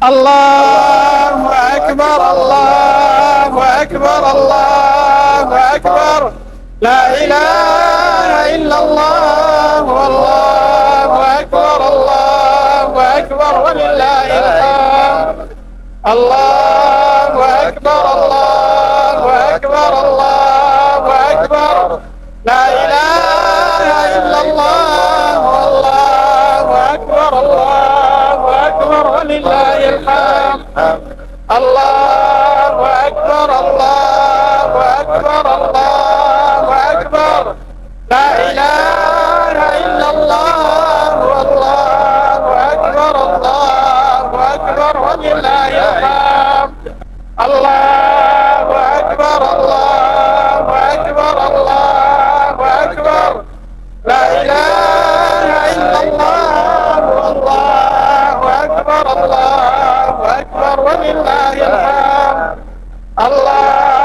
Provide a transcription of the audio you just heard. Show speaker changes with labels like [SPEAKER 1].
[SPEAKER 1] الله أكبر الله أكبر الله أكبر. لا إله إلا الله والله أكبر الله أكبر ولله الحمد. الله أكبر الله أكبر الله أكبر. لا إله إلا الله والله أكبر الله أكبر ولله الحمد. الله أكبر الله أكبر الله أكبر. لا إله إلا الله والله أكبر الله أكبر ولله الحمد. الله أكبر الله أكبر الله أكبر. لا إله إلا الله والله أكبر الله أكبر ولله الحمد. الله